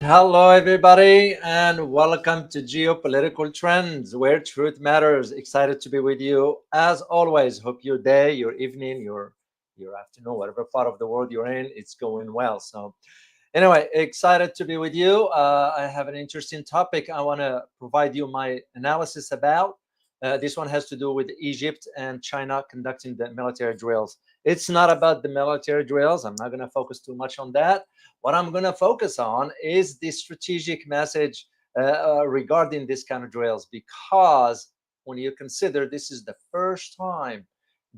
Hello, everybody, and welcome to Geopolitical Trends, where truth matters. Excited to be with you as always. Hope your day, your evening, your afternoon, whatever part of the world you're in, it's going well. So, anyway, excited to be with you. I have an interesting topic I want to provide you my analysis about. This one has to do with Egypt and China conducting the military drills. It's not about the military drills. I'm not going to focus too much on that. What I'm going to focus on is the strategic message regarding this kind of drills, because when you consider this is the first time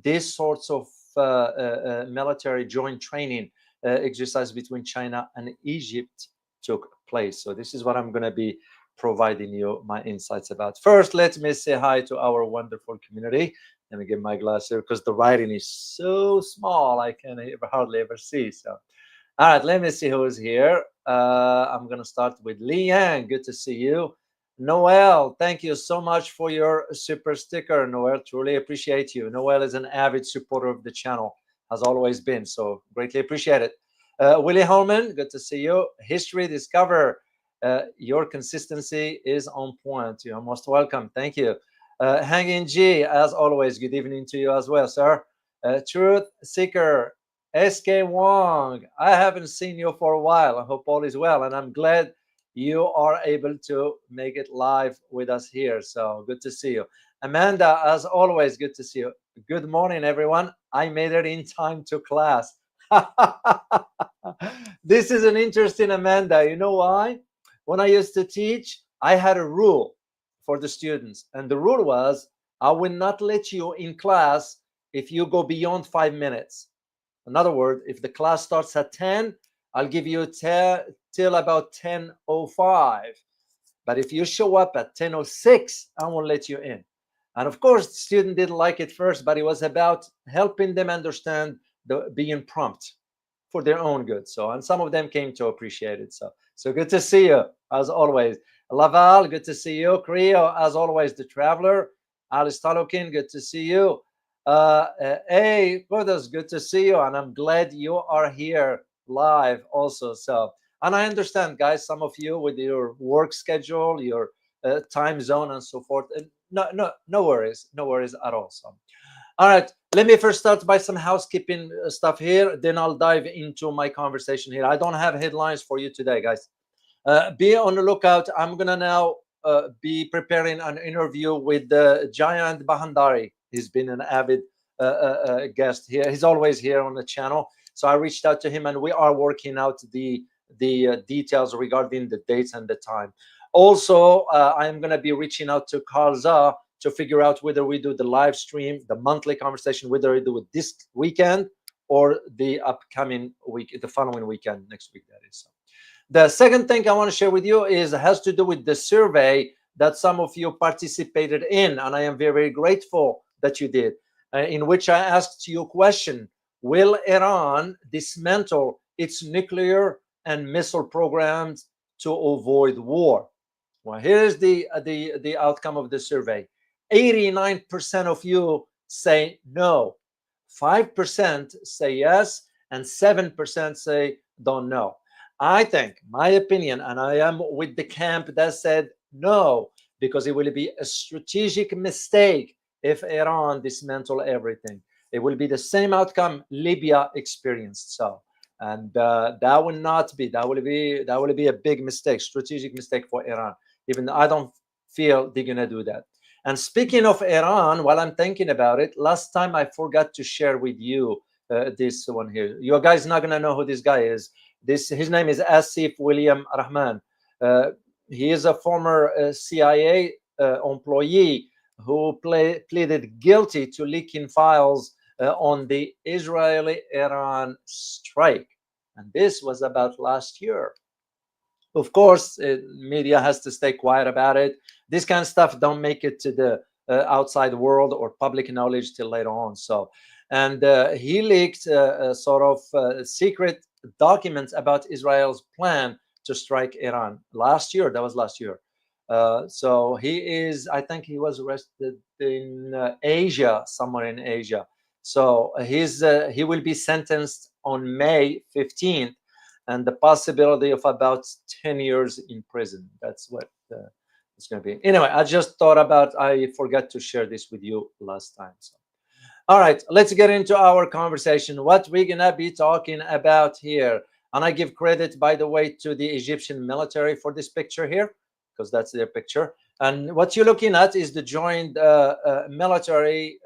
this sorts of military joint training exercise between China and Egypt took place. So this is what I'm going to be providing you my insights about. First, let me say hi to our wonderful community. Let me get my glass here because the writing is so small I can hardly ever see. So, all right, let me see who's here. I'm going to start with Liang. Good to see you. Noel, thank you so much for your super sticker, Noel. Truly appreciate you. Noel is an avid supporter of the channel, has always been, so greatly appreciate it. Willie Holman, good to see you. History Discover, your consistency is on point. You're most welcome. Thank you. Hanging G, as always, good evening to you as well, sir. Truth Seeker, SK Wong, I haven't seen you for a while. I hope all is well, and I'm glad you are able to make it live with us here. So good to see you. Amanda, as always, good to see you. Good morning, everyone. I made it in time to class. This is an interesting Amanda. You know why? When I used to teach, I had a rule for the students, and the rule was I will not let you in class if you go beyond 5 minutes. In other words, if the class starts at 10, I'll give you till about 10:05. But if you show up at 10:06, I won't let you in. And of course, the student didn't like it first, but it was about helping them understand the being prompt for their own good. So, and some of them came to appreciate it. So good to see you as always. Laval, good to see you. Creo, as always, the traveler. Alice Talukin, good to see you. Hey, brothers, good to see you, and I'm glad you are here live also. So, and I understand, guys, some of you with your work schedule, your time zone, and so forth. No worries, no worries at all. So, all right, let me first start by some housekeeping stuff here. Then I'll dive into my conversation here. I don't have headlines for you today, guys. Be on the lookout. I'm gonna now be preparing an interview with Giant Bahandari. He's been an avid guest here. He's always here on the channel. So I reached out to him, and we are working out the details regarding the dates and the time. Also, I'm going to be reaching out to Carl Za to figure out whether we do the live stream, the monthly conversation, whether we do it this weekend or the upcoming week, the following weekend, next week, that is. The second thing I want to share with you has to do with the survey that some of you participated in, and I am very, very grateful that you did, in which I asked you a question: will Iran dismantle its nuclear and missile programs to avoid war? Well, here's the outcome of the survey. 89% of you say no, 5% say yes, and 7% say don't know. I think, my opinion, and I am with the camp that said no, because it will be a strategic mistake if Iran dismantle everything. It will be the same outcome Libya experienced. So, and that will not be. That will be a big mistake, strategic mistake for Iran. Even though I don't feel they're gonna do that. And speaking of Iran, while I'm thinking about it, last time I forgot to share with you this one here. You guys not gonna know who this guy is. His name is Asif William Rahman. He is a former CIA employee who pleaded guilty to leaking files on the Israeli-Iran strike, and this was about last year. Of course, media has to stay quiet about it. This kind of stuff don't make it to the outside world or public knowledge till later on. So, and he leaked sort of secret documents about Israel's plan to strike Iran last year. That was last year. So he is, I think he was arrested in Asia, somewhere in Asia. So he will be sentenced on May 15th. and the possibility of about 10 years in prison. That's what it's going to be. Anyway, I just thought about, I forgot to share this with you last time. So. All right, let's get into our conversation. What we're going to be talking about here. And I give credit, by the way, to the Egyptian military for this picture here, because that's their picture. And what you're looking at is the joint military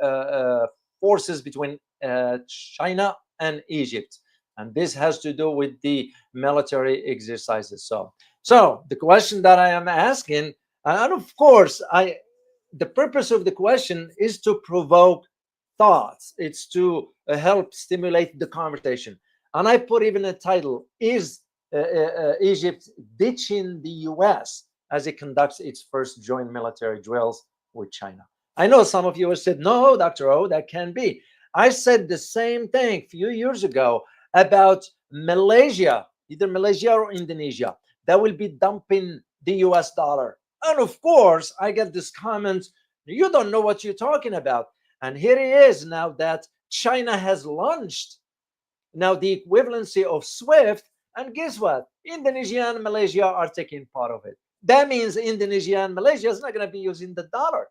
forces between China and Egypt. And this has to do with the military exercises. So the question that I am asking, and of course, the purpose of the question is to provoke thoughts. It's to help stimulate the conversation. And I put even a title, is Egypt ditching the US as it conducts its first joint military drills with China? I know some of you have said, no, Dr. O, that can't be. I said the same thing a few years ago about Malaysia, either Malaysia or Indonesia, that will be dumping the US dollar. And of course, I get this comment, you don't know what you're talking about. And here it is now that China has launched now the equivalency of SWIFT. And guess what? Indonesia and Malaysia are taking part of it. That means Indonesia and Malaysia is not going to be using the dollar.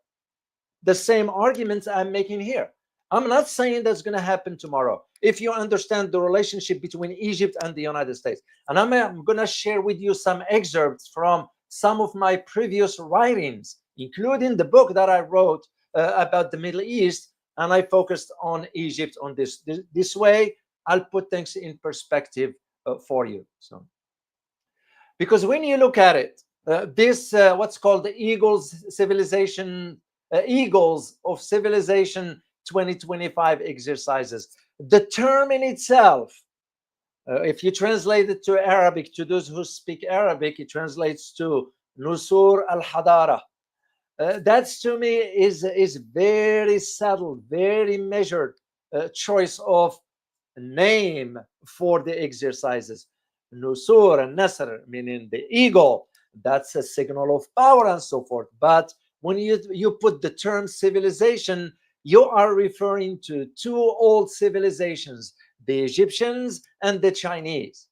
The same arguments I'm making here. I'm not saying that's going to happen tomorrow. If you understand the relationship between Egypt and the United States, and I'm going to share with you some excerpts from some of my previous writings, including the book that I wrote about the Middle East, and I focused on Egypt on this way. I'll put things in perspective for you. So, because when you look at it, this what's called the Eagles of Civilization 2025 exercises. The term in itself, if you translate it to Arabic, to those who speak Arabic, it translates to Nusur al-Hadara. That's to me is very subtle, very measured choice of name for the exercises. Nusur and Nasr, meaning the eagle, that's a signal of power and so forth. But when you put the term civilization, you are referring to two old civilizations, the Egyptians and the Chinese.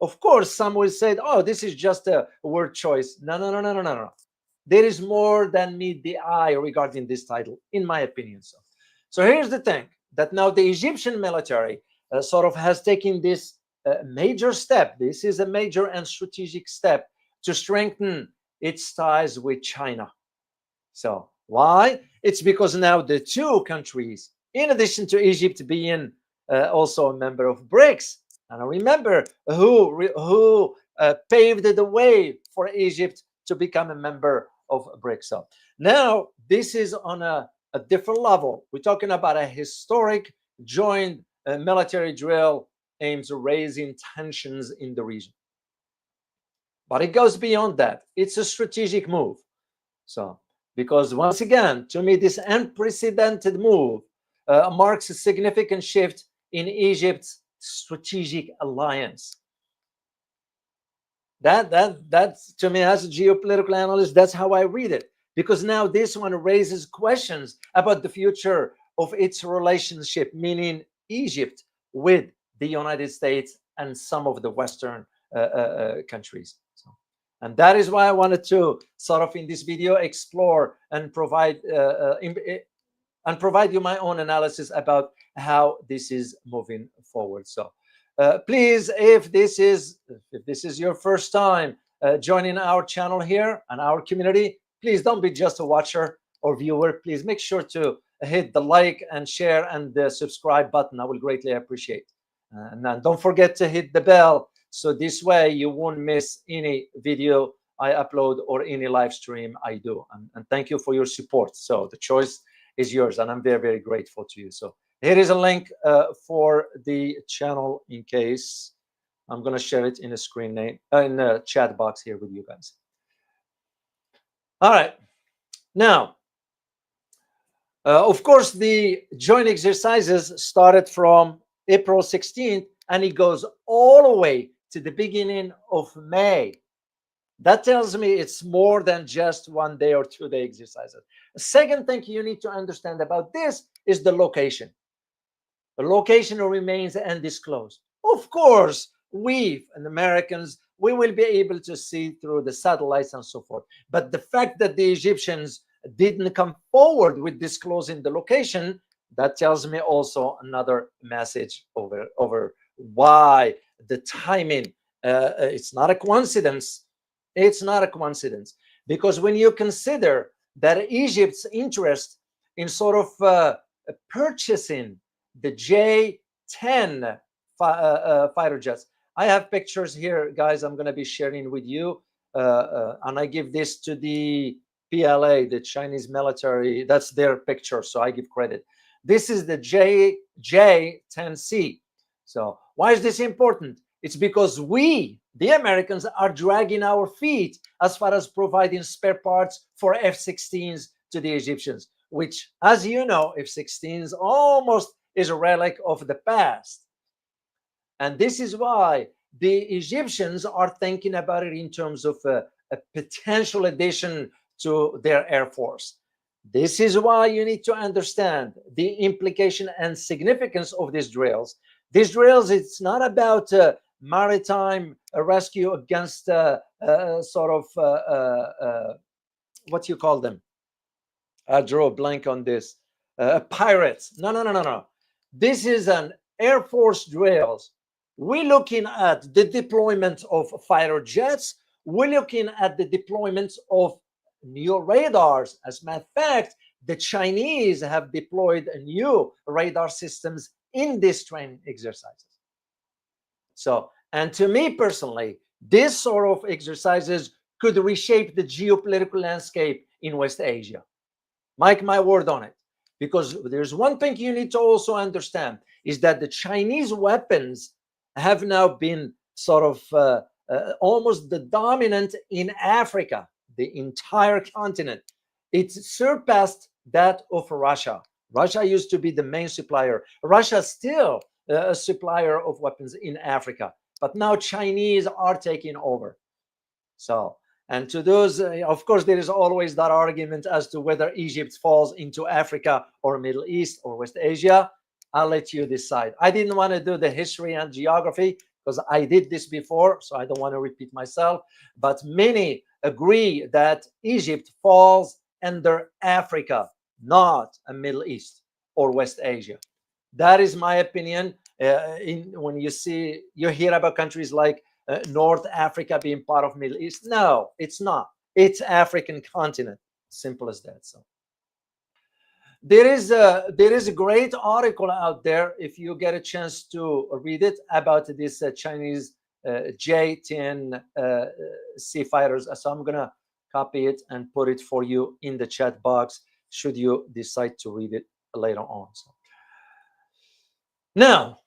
Of course, some will say, oh, this is just a word choice. No. There is more than meet the eye regarding this title, in my opinion. So here's the thing, that now the Egyptian military sort of has taken this major step. This is a major and strategic step to strengthen its ties with China. So why? It's because now the two countries, in addition to Egypt being also a member of BRICS, and I remember who paved the way for Egypt to become a member of BRICS. So now this is on a different level. We're talking about a historic joint military drill aims at raising tensions in the region. But it goes beyond that. It's a strategic move. So, because once again, to me, this unprecedented move marks a significant shift in Egypt's strategic alliance. That's to me, as a geopolitical analyst, that's how I read it. Because now this one raises questions about the future of its relationship, meaning Egypt, with the United States and some of the Western countries. And that is why I wanted to sort of in this video explore and provide you my own analysis about how this is moving forward. So please, if this is your first time joining our channel here and our community, please don't be just a watcher or viewer. Please make sure to hit the like and share and the subscribe button. I will greatly appreciate. And then don't forget to hit the bell, so this way you won't miss any video I upload or any live stream I do. And thank you for your support. So the choice is yours, and I'm very, very grateful to you. So here is a link for the channel in case. I'm going to share it in a screen name, in the chat box here with you guys. All right. Now, of course, the joint exercises started from April 16th, and it goes all the way to the beginning of May. That tells me it's more than just 1 day or 2 day exercises. The second thing you need to understand about this is the location. The location remains undisclosed. Of course, we and Americans, we will be able to see through the satellites and so forth. But the fact that the Egyptians didn't come forward with disclosing the location, that tells me also another message over why the timing. It's not a coincidence. It's not a coincidence, because when you consider that Egypt's interest in sort of purchasing the J-10 fighter jets. I have pictures here, guys. I'm going to be sharing with you, and I give this to the PLA, the Chinese military. That's their picture, so I give credit. This is the J-10C. So why is this important? It's because we, the Americans, are dragging our feet as far as providing spare parts for F-16s to the Egyptians, which, as you know, F-16s almost is a relic of the past. And this is why the Egyptians are thinking about it in terms of a potential addition to their air force. This is why you need to understand the implication and significance of these drills. These drills, it's not about maritime rescue against sort of what you call them. I drew a blank on this. Pirates. No. This is an Air Force drills. We're looking at the deployment of fighter jets. We're looking at the deployment of new radars. As a matter of fact, the Chinese have deployed new radar systems in these training exercises. So, and to me personally, this sort of exercises could reshape the geopolitical landscape in West Asia. Mark my word on it. Because there's one thing you need to also understand, is that the Chinese weapons have now been sort of almost the dominant in Africa, the entire continent. It's surpassed that of Russia. Russia used to be the main supplier. Russia is still a supplier of weapons in Africa, but now Chinese are taking over. So, and to those, of course, there is always that argument as to whether Egypt falls into Africa or Middle East or West Asia. I'll let you decide. I didn't want to do the history and geography because I did this before, so I don't want to repeat myself. But many agree that Egypt falls under Africa, not a Middle East or West Asia. That is my opinion. When you hear about countries like North Africa being part of Middle East, no, it's not. It's African continent. Simple as that. So there is a great article out there, if you get a chance to read it, about this Chinese J-10 sea fighters. So I'm gonna copy it and put it for you in the chat box should you decide to read it later on. So now,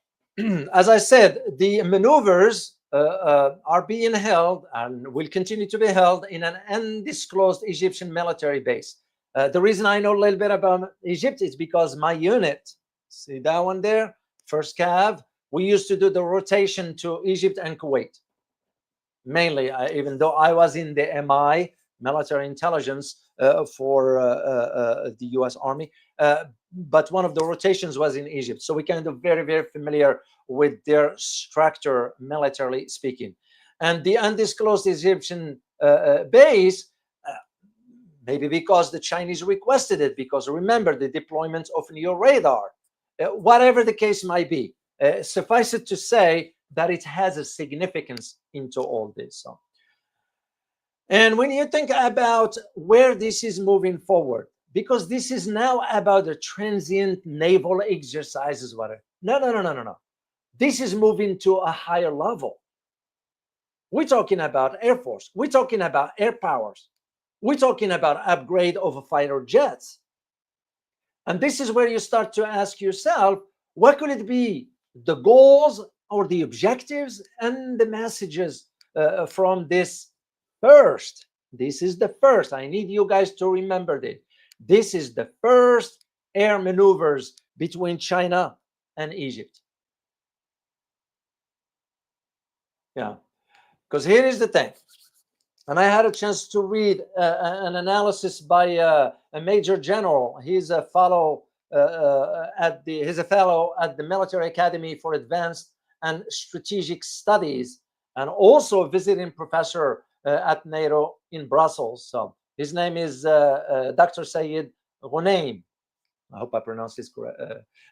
as I said, the maneuvers are being held and will continue to be held in an undisclosed Egyptian military base. The reason I know a little bit about Egypt is because my unit, see that one there, first Cav, we used to do the rotation to Egypt and Kuwait. Mainly, even though I was in the MI, military intelligence, for the US Army, but one of the rotations was in Egypt. So we kind of very, very familiar with their structure, militarily speaking. And the undisclosed Egyptian base, maybe because the Chinese requested it, because remember the deployment of new radar, whatever the case might be, suffice it to say that it has a significance into all this. So, and when you think about where this is moving forward, because this is now about the transient naval exercises, whatever. No. This is moving to a higher level. We're talking about Air Force. We're talking about air powers. We're talking about upgrade of fighter jets. And this is where you start to ask yourself, what could it be? The goals or the objectives and the messages from this first. This is the first. I need you guys to remember this. This is the first air maneuvers between China and Egypt. Yeah, because here is the thing. And I had a chance to read an analysis by a major general. He's a fellow he's a fellow at the Military Academy for Advanced and strategic studies, and also a visiting professor at NATO in Brussels. So his name is Dr. Sayed Ghonaim. I hope I pronounced this correct.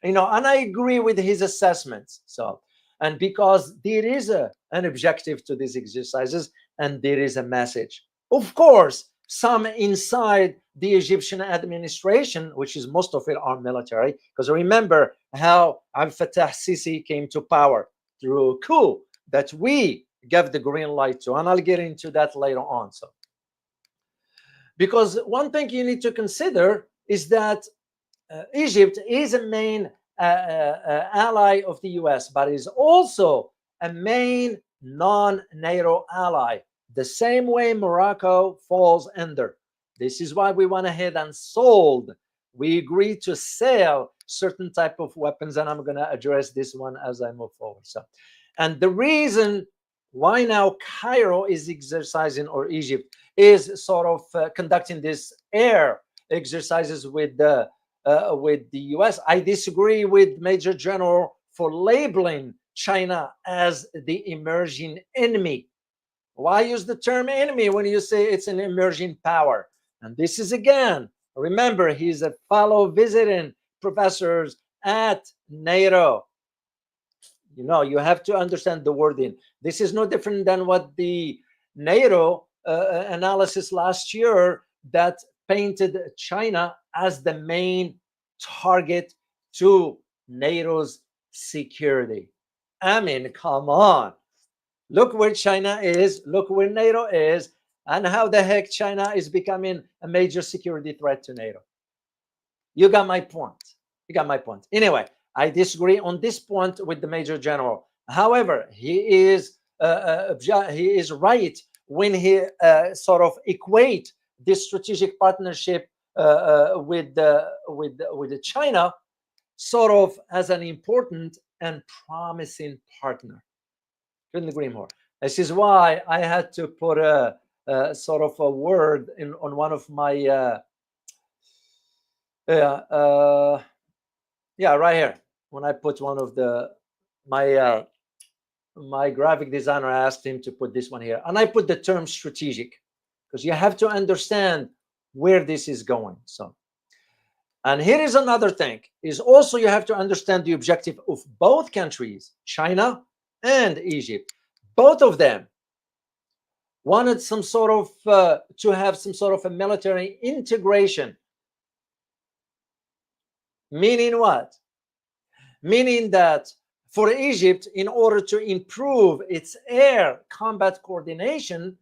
And I agree with his assessments. So, and because there is an objective to these exercises, and there is a message. Of course, some inside the Egyptian administration, which is most of it are military, because remember how Abdel Fattah Sisi came to power through a coup that we gave the green light to, and I'll get into that later on. So, because one thing you need to consider is that Egypt is a main ally of the US, but is also a main non-NATO ally, the same way Morocco falls under. This is why we went ahead and sold. We agreed to sell certain type of weapons, and I'm going to address this one as I move forward. So, and the reason why now Cairo is exercising, or Egypt is sort of conducting this air exercises with the US. I disagree with Major General for labeling China as the emerging enemy. Why use the term enemy when you say it's an emerging power? And this is, again, remember, he's a fellow visiting professors at NATO. You have to understand the wording. This is no different than what the NATO analysis last year that painted China as the main target to NATO's security. I mean, come on. Look where China is, look where NATO is, and how the heck China is becoming a major security threat to NATO. You got my point. You got my point. Anyway, I disagree on this point with the Major General. However, he is right when he sort of equate this strategic partnership with China sort of as an important and promising partner. Couldn't agree more. This is why I had to put a sort of a word on one of my right here. When I put one of my graphic designer asked him to put this one here, and I put the term strategic, because you have to understand where this is going. So, and here is another thing, is also you have to understand the objective of both countries, China and Egypt. Both of them wanted some sort of to have some sort of a military integration. Meaning what? Meaning that for Egypt, in order to improve its air combat coordination,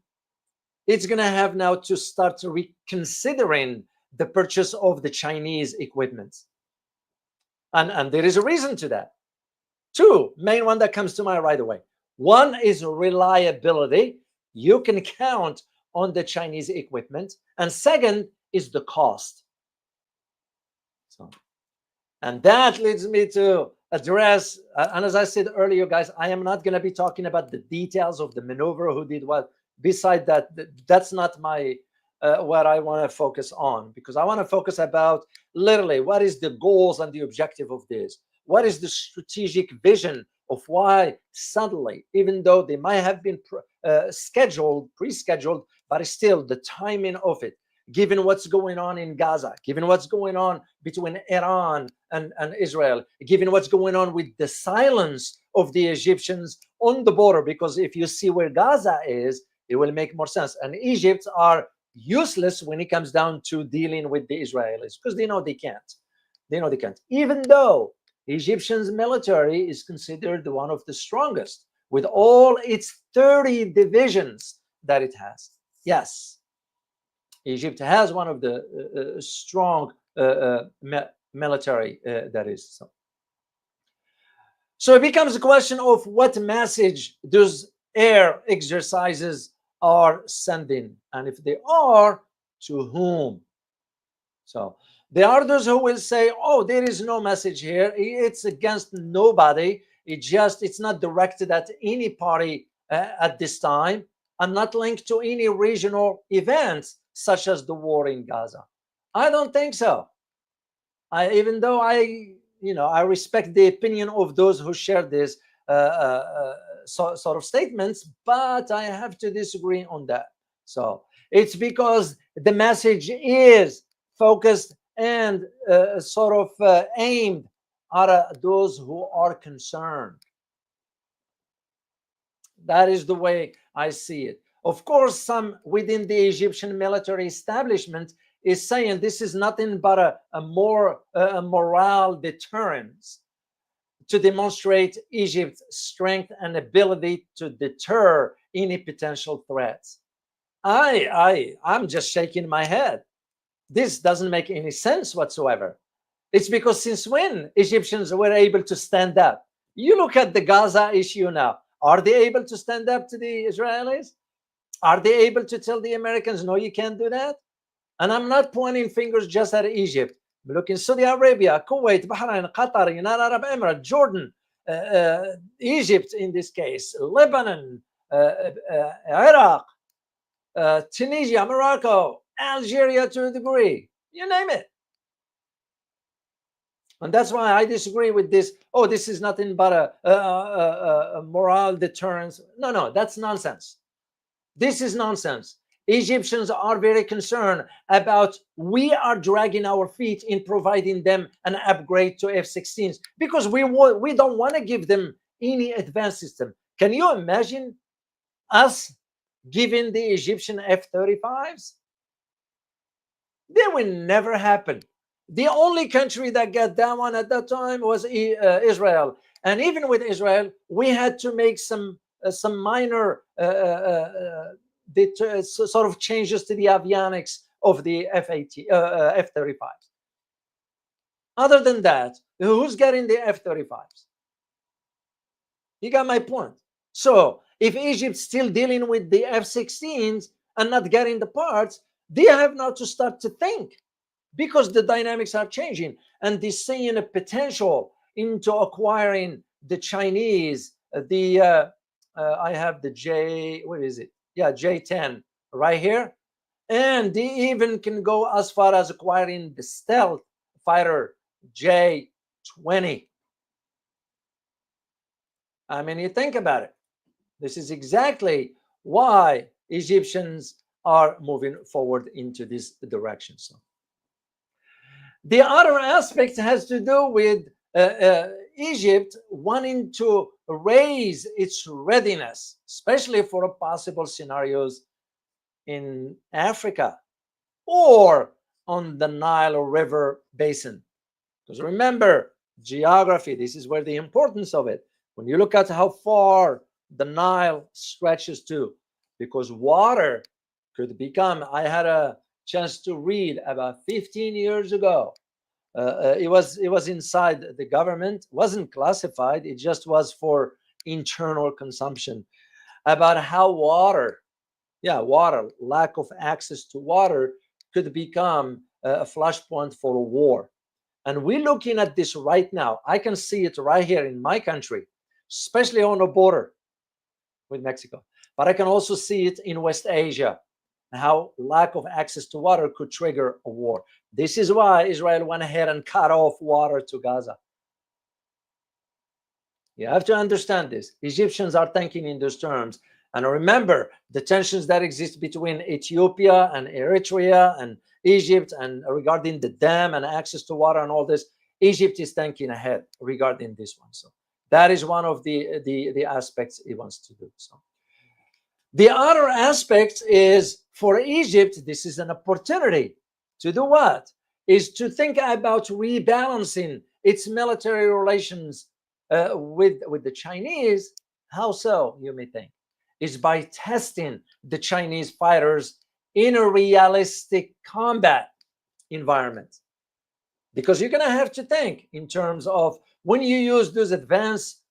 it's going to have now to start reconsidering the purchase of the Chinese equipment. And there is a reason to that. Two main one that comes to mind right away. One is reliability. You can count on the Chinese equipment. And second is the cost. So, and that leads me to address, and as I said earlier, guys, I am not going to be talking about the details of the maneuver, who did what. Beside that, that's not my what I want to focus on, because I want to focus about literally what is the goals and the objective of this. What is the strategic vision of why suddenly, even though they might have been pre-scheduled, but still the timing of it, given what's going on in Gaza, given what's going on between Iran and Israel, given what's going on with the silence of the Egyptians on the border, because if you see where Gaza is, it will make more sense. And Egypt are useless when it comes down to dealing with the Israelis, because they know they can't. They know they can't. Even though the Egyptian military is considered one of the strongest with all its 30 divisions that it has. Yes, Egypt has one of the strong military that is. So it becomes a question of what message those air exercises are sending, and if they are, to whom. So there are those who will say, oh, there is no message here, it's against nobody, it's not directed at any party at this time, and not linked to any regional events such as the war in Gaza. I don't think so. Even though I respect the opinion of those who share this, sort of statements, but I have to disagree on that. So it's because the message is focused and sort of aimed at those who are concerned. That is the way I see it. Of course, some within the Egyptian military establishment is saying this is nothing but a moral deterrence to demonstrate Egypt's strength and ability to deter any potential threats. I'm just shaking my head. This doesn't make any sense whatsoever. It's because since when Egyptians were able to stand up? You look at the Gaza issue now. Are they able to stand up to the Israelis? Are they able to tell the Americans, no, you can't do that? And I'm not pointing fingers just at Egypt. Look in Saudi Arabia, Kuwait, Bahrain, Qatar, United Arab Emirates, Jordan, Egypt in this case, Lebanon, Iraq, Tunisia, Morocco, Algeria to a degree, you name it. And that's why I disagree with this. Oh, this is nothing but a moral deterrence. No, that's nonsense. This is nonsense. Egyptians are very concerned about we are dragging our feet in providing them an upgrade to F-16s because we don't want to give them any advanced system. Can you imagine us giving the Egyptian F-35s? That will never happen. The only country that got that one at that time was Israel. And even with Israel, we had to make some minor sort of changes to the avionics of the F-35s. Other than that, who's getting the F-35s? You got my point. So if Egypt's still dealing with the F-16s and not getting the parts, they have now to start to think, because the dynamics are changing and they're seeing a potential into acquiring the Chinese, I have the J10 right here. And they even can go as far as acquiring the stealth fighter J20. I mean, you think about it. This is exactly why Egyptians are moving forward into this direction. So the other aspect has to do with Egypt wanting to raise its readiness, especially for possible scenarios in Africa or on the Nile River basin. Because remember, geography, this is where the importance of it. When you look at how far the Nile stretches to, because water could become, I had a chance to read about 15 years ago. It was inside the government, wasn't classified. It just was for internal consumption, about how water, lack of access to water could become a flashpoint for a war. And we're looking at this right now. I can see it right here in my country, especially on the border with Mexico. But I can also see it in West Asia, how lack of access to water could trigger a war. This is why Israel went ahead and cut off water to Gaza. You have to understand this. Egyptians are thinking in those terms. And remember the tensions that exist between Ethiopia and Eritrea and Egypt, and regarding the dam and access to water and all this. Egypt is thinking ahead regarding this one. So that is one of the aspects he wants to do. So the other aspect is, for Egypt, this is an opportunity to do what? Is to think about rebalancing its military relations with the Chinese. How so, you may think? Is by testing the Chinese fighters in a realistic combat environment. Because you're going to have to think in terms of when you use those advanced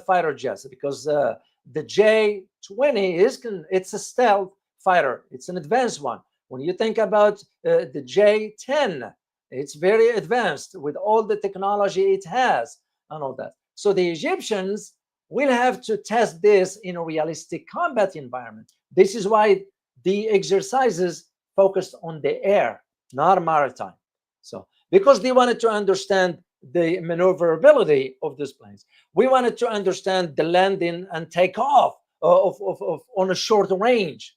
fighter jets, because the J-20 it's a stealth fighter. It's an advanced one. When you think about the J-10, it's very advanced with all the technology it has and all that. So the Egyptians will have to test this in a realistic combat environment. This is why the exercises focused on the air, not maritime. So because they wanted to understand the maneuverability of these planes. We wanted to understand the landing and takeoff of on a short range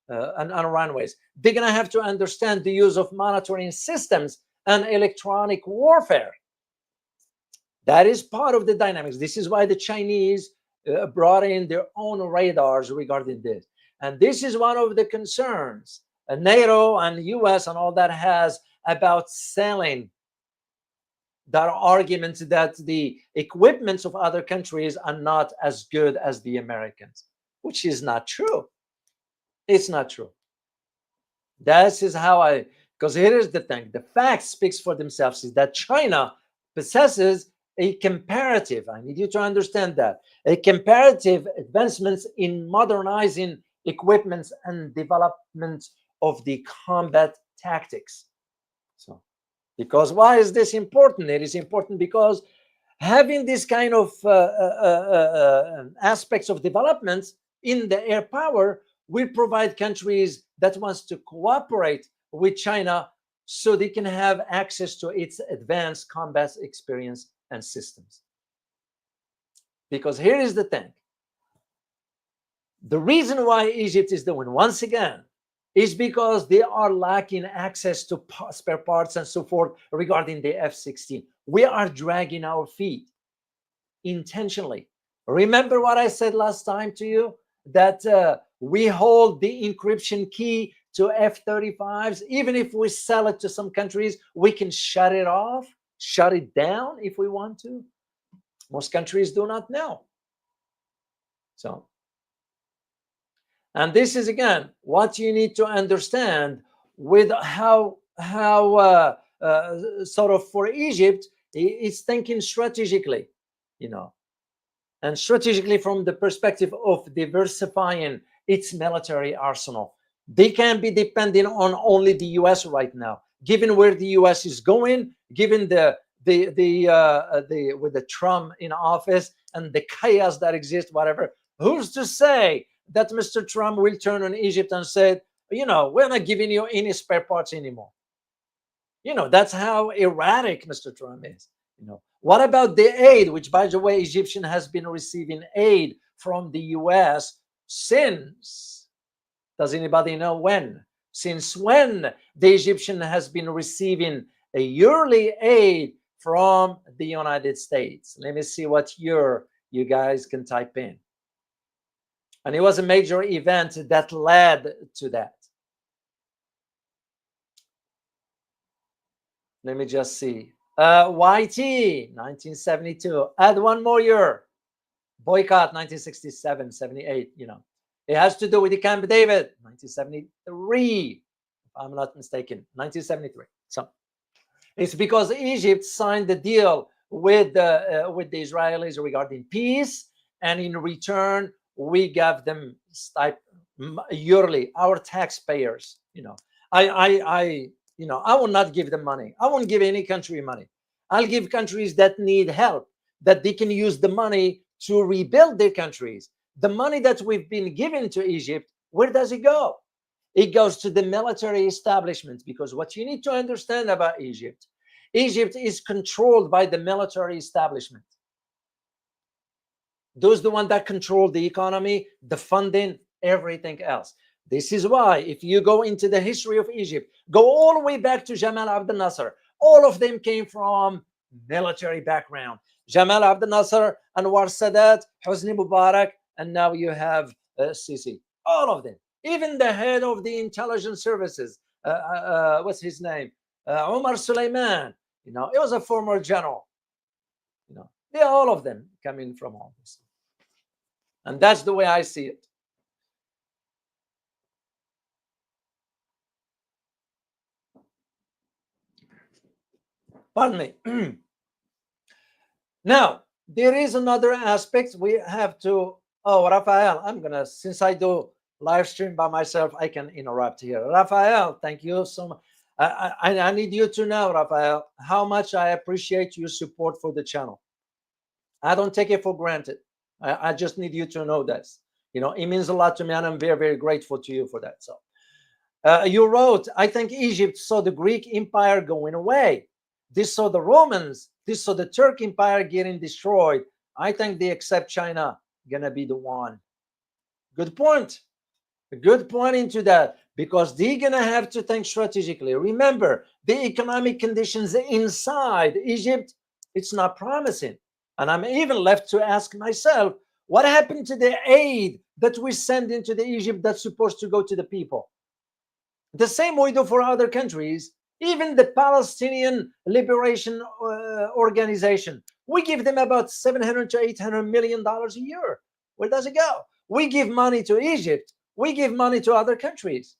and on runways. They're going to have to understand the use of monitoring systems and electronic warfare. That is part of the dynamics. This is why the Chinese brought in their own radars regarding this. And this is one of the concerns NATO and US and all that has about selling that argument that the equipments of other countries are not as good as the Americans, which is not true. It's not true. That is how because here is the thing. The fact speaks for themselves is that China possesses a comparative, I need you to understand that, a comparative advancements in modernizing equipments and development of the combat tactics. So, because why is this important? It is important because having this kind of aspects of development in the air power will provide countries that wants to cooperate with China so they can have access to its advanced combat experience and systems. Because here is the thing. The reason why Egypt is doing, once again, is because they are lacking access to spare parts and so forth regarding the F-16. We are dragging our feet intentionally. Remember what I said last time to you? That we hold the encryption key to F-35s. Even if we sell it to some countries, we can shut it off, shut it down if we want to. Most countries do not know. So, and this is again what you need to understand with how sort of for Egypt, it's thinking strategically, you know, and strategically from the perspective of diversifying its military arsenal. They can't be depending on only the US right now, given where the US is going, given with the Trump in office and the chaos that exists, whatever. Who's to say that Mr. Trump will turn on Egypt and say, you know, we're not giving you any spare parts anymore? You know, that's how erratic Mr. Trump is. You know, what about the aid, which, by the way, Egyptian has been receiving aid from the US since, does anybody know when? Since when the Egyptian has been receiving a yearly aid from the United States? Let me see what year you guys can type in. And it was a major event that led to that. Let me just see. YT, 1972. Add one more year. Boycott, 1967, 78, you know. It has to do with the Camp David, 1973, if I'm not mistaken, 1973. So it's because Egypt signed the deal with the Israelis regarding peace, and in return, we gave them yearly, our taxpayers, you know. I will not give them money. I won't give any country money. I'll give countries that need help, that they can use the money to rebuild their countries. The money that we've been given to Egypt, where does it go? It goes to the military establishment, because what you need to understand about Egypt, Egypt is controlled by the military establishment. Those are the ones that control the economy, the funding, everything else. This is why, if you go into the history of Egypt, go all the way back to Jamal Abdel Nasser, all of them came from military background. Jamal Abdel Nasser, Anwar Sadat, Hosni Mubarak, and now you have Sisi. All of them. Even the head of the intelligence services, what's his name? Omar Suleiman. You know, it was a former general. You know, they all of them coming from all this. And that's the way I see it. Pardon me. Now, there is another aspect we have to. Oh, Rafael, I'm gonna, since I do live stream by myself, I can interrupt here. Rafael, thank you so much. I need you to know, Rafael, how much I appreciate your support for the channel. I don't take it for granted. I just need you to know this. You know, it means a lot to me, and I'm very, very grateful to you for that. So, you wrote, I think Egypt saw the Greek Empire going away. This saw the Romans This, so the Turk empire getting destroyed, I think they accept China gonna be the one. Good point. A good point into that, because they're gonna have to think strategically. Remember, the economic conditions inside Egypt, it's not promising. And I'm even left to ask myself, what happened to the aid that we send into the Egypt that's supposed to go to the people? The same we do for other countries. Even the Palestinian Liberation Organization, we give them about 700 to 800 million dollars a year. Where does it go? We give money to Egypt, we give money to other countries.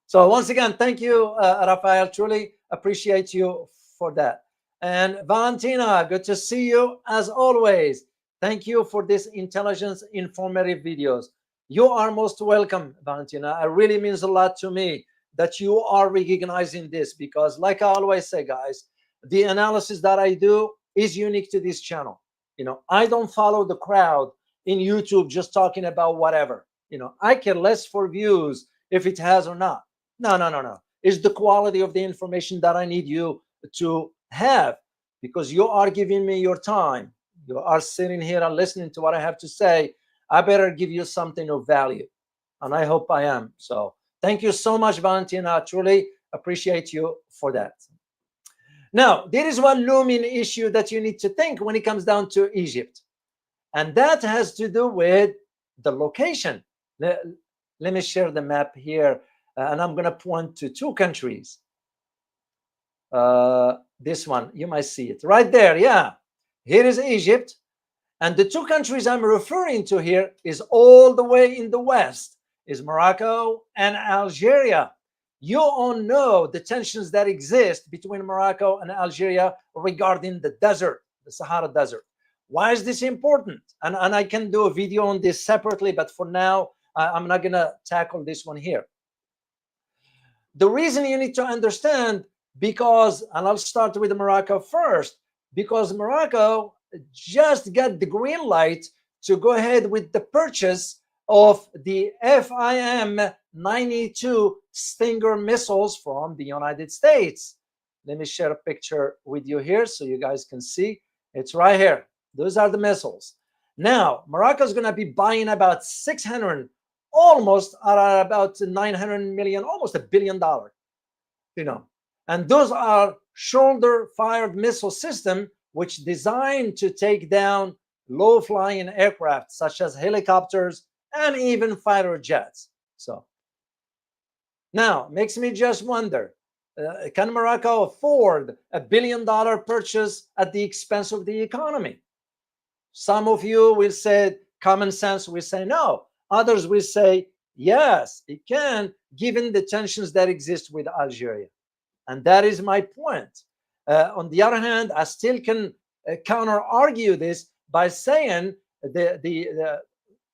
So once again, thank you, Rafael. Truly appreciate you for that. And Valentina, good to see you as always. Thank you for this intelligence, informative videos. You are most welcome, Valentina. It really means a lot to me that you are recognizing this, because like I always say, guys, the analysis that I do is unique to this channel. I don't follow the crowd in YouTube just talking about whatever. I care less for views if it has or not. No. It's the quality of the information that I need you to have, because you are giving me your time. You are sitting here and listening to what I have to say. I better give you something of value, and I hope I am. So thank you so much, Valentina. I truly appreciate you for that. Now, there is one looming issue that you need to think when it comes down to Egypt, and that has to do with the location. Let me share the map here, and I'm going to point to two countries. This one, you might see it right there. Yeah, here is Egypt. And the two countries I'm referring to here is all the way in the west, is Morocco and Algeria. You all know the tensions that exist between Morocco and Algeria regarding the desert, the Sahara Desert. Why is this important? And I can do a video on this separately, but for now, I'm not going to tackle this one here. The reason you need to understand, because, and I'll start with Morocco first, because Morocco just got the green light to go ahead with the purchase of the FIM-92 Stinger missiles from the United States. Let me share a picture with you here so you guys can see. It's right here. Those are the missiles. Now, Morocco is going to be buying about 600, almost about 900 million, almost $1 billion, and those are shoulder-fired missile system, which designed to take down low-flying aircraft such as helicopters and even fighter jets. So now makes me just wonder, can Morocco afford $1 billion purchase at the expense of the economy? Some of you will say, common sense will say no. Others will say, yes, it can, given the tensions that exist with Algeria. And that is my point. On the other hand, I still can counter-argue this by saying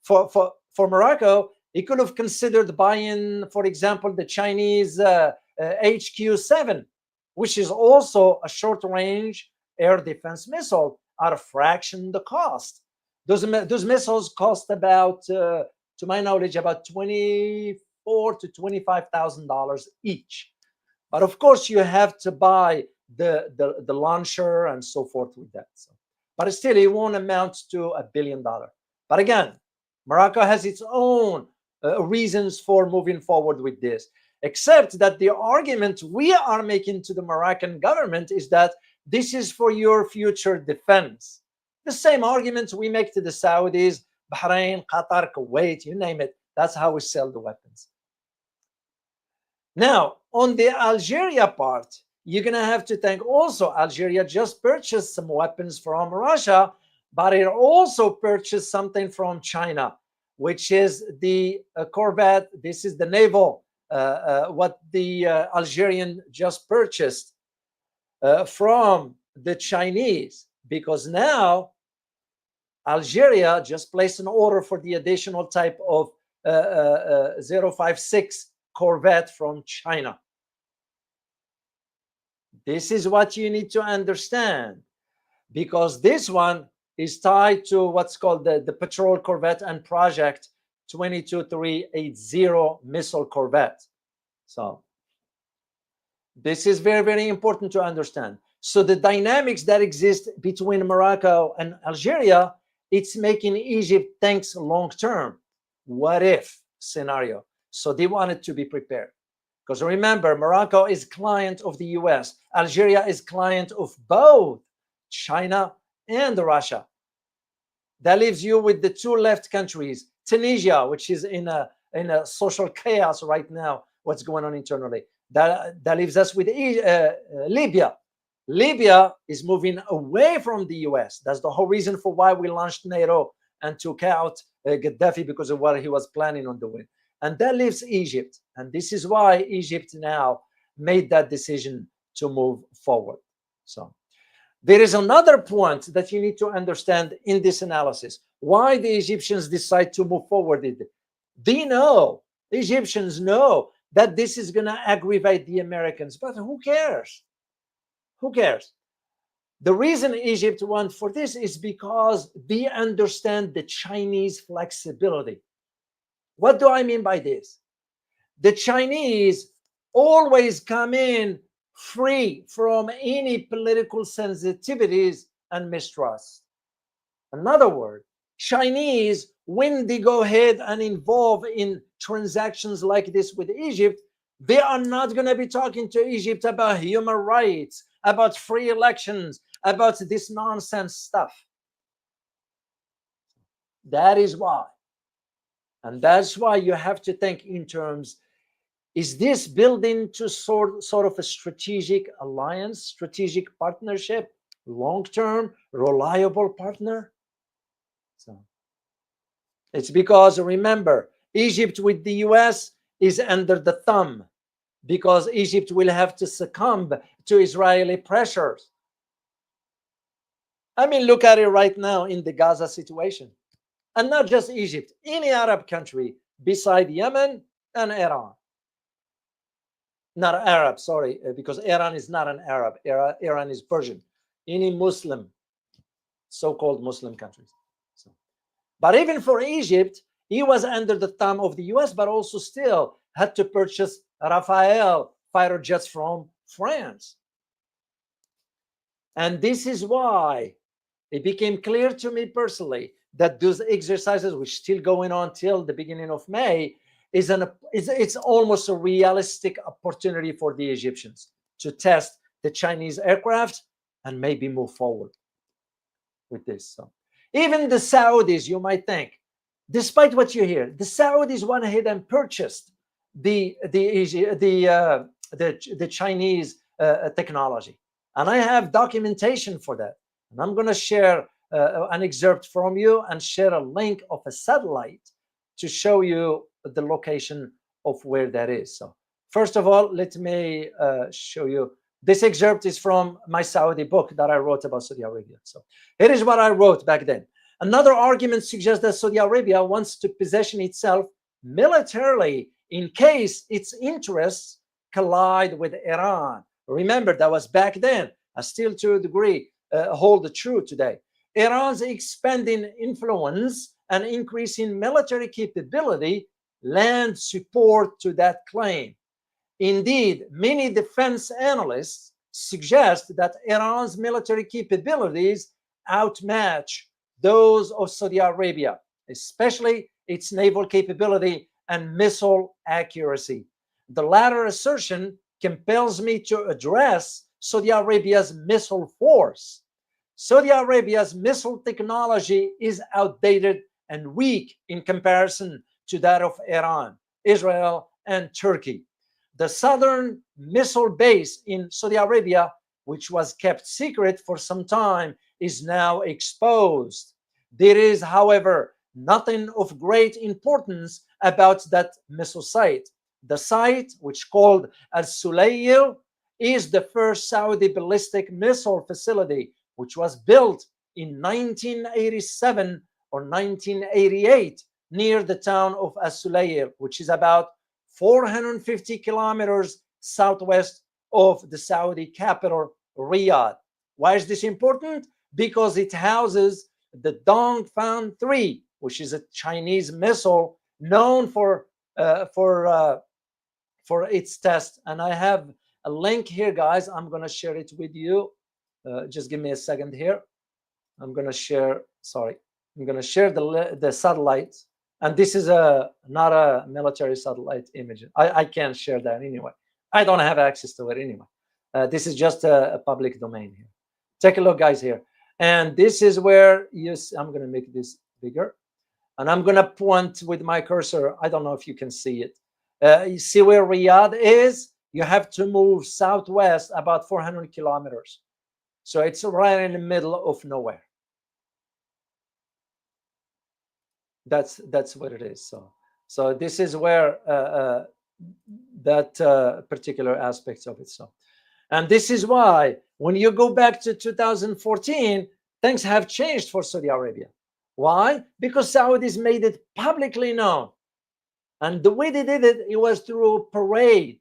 for Morocco, it could have considered buying, for example, the Chinese HQ-7, which is also a short-range air defense missile at a fraction the cost. Those missiles cost about, to my knowledge, about $24,000 to $25,000 each. But of course, you have to buy the launcher and so forth with that. So, but still, it won't amount to $1 billion. But again, Morocco has its own reasons for moving forward with this, except that the argument we are making to the Moroccan government is that this is for your future defense. The same arguments we make to the Saudis, Bahrain, Qatar, Kuwait, you name it. That's how we sell the weapons. Now, on the Algeria part, you're going to have to think also Algeria just purchased some weapons from Russia, but it also purchased something from China, which is the Corvette. This is the naval, what the Algerian just purchased from the Chinese, because now Algeria just placed an order for the additional type of 056 Corvette from China. This is what you need to understand, because this one is tied to what's called the Patrol Corvette and Project 22380 missile corvette. So this is very, very important to understand. So the dynamics that exist between Morocco and Algeria, it's making Egypt think long term. What if scenario? So they wanted to be prepared. Because remember, Morocco is client of the US. Algeria is client of both China and Russia. That leaves you with the two left countries. Tunisia, which is in a social chaos right now, what's going on internally. That leaves us with Libya. Libya is moving away from the US. That's the whole reason for why we launched NATO and took out Gaddafi, because of what he was planning on doing. And that leaves Egypt. And this is why Egypt now made that decision to move forward. So there is another point that you need to understand in this analysis. Why the Egyptians decide to move forward. They know, the Egyptians know that this is going to aggravate the Americans, but who cares? Who cares? The reason Egypt wants for this is because they understand the Chinese flexibility. What do I mean by this? The Chinese always come in free from any political sensitivities and mistrust. In other words, Chinese, when they go ahead and involve in transactions like this with Egypt, they are not going to be talking to Egypt about human rights, about free elections, about this nonsense stuff. That is why. And that's why you have to think in terms, is this building to sort of a strategic alliance, strategic partnership, long-term, reliable partner? So it's because, remember, Egypt with the US is under the thumb, because Egypt will have to succumb to Israeli pressures. I mean, look at it right now in the Gaza situation. And not just Egypt, any Arab country beside Yemen and Iran. Not Arab, sorry, because Iran is not an Arab. Iran is Persian. Any Muslim, so-called Muslim countries. So, but even for Egypt, he was under the thumb of the US, but also still had to purchase Rafale fighter jets from France. And this is why it became clear to me personally that those exercises, which are still going on till the beginning of May, it's almost a realistic opportunity for the Egyptians to test the Chinese aircraft and maybe move forward with this. So even the Saudis, you might think, despite what you hear, the Saudis went ahead and purchased the Chinese technology, and I have documentation for that. And I'm going to share an excerpt from you and share a link of a satellite to show you the location of where that is. So first of all, let me show you. This excerpt is from my Saudi book that I wrote about Saudi Arabia. So here is what I wrote back then. Another argument suggests that Saudi Arabia wants to position itself militarily in case its interests collide with Iran. Remember, that was back then. I still, to a degree, hold true today. Iran's expanding influence and increasing military capability lend support to that claim. Indeed, many defense analysts suggest that Iran's military capabilities outmatch those of Saudi Arabia, especially its naval capability and missile accuracy. The latter assertion compels me to address Saudi Arabia's missile force. Saudi Arabia's missile technology is outdated and weak in comparison to that of Iran, Israel, and Turkey. The southern missile base in Saudi Arabia, which was kept secret for some time, is now exposed. There is, however, nothing of great importance about that missile site. The site, which called Al-Sulayl, is the first Saudi ballistic missile facility, which was built in 1987 or 1988 near the town of Al-Sulayl, which is about 450 kilometers southwest of the Saudi capital, Riyadh. Why is this important? Because it houses the Dongfang 3, which is a Chinese missile known for its test. And I have a link here, guys. I'm going to share it with you. Just give me a second here. I'm going to share, sorry, I'm going to share the satellite. And this is not a military satellite image. I can't share that anyway. I don't have access to it anyway. This is just a public domain here. Take a look, guys, here. And this is where you see, I'm going to make this bigger. And I'm going to point with my cursor. I don't know if you can see it. You see where Riyadh is? You have to move southwest about 400 kilometers. So it's right in the middle of nowhere. That's what it is. So this is where that particular aspects of it. So, and this is why when you go back to 2014, things have changed for Saudi Arabia. Why? Because Saudis made it publicly known, and the way they did it, it was through a parade,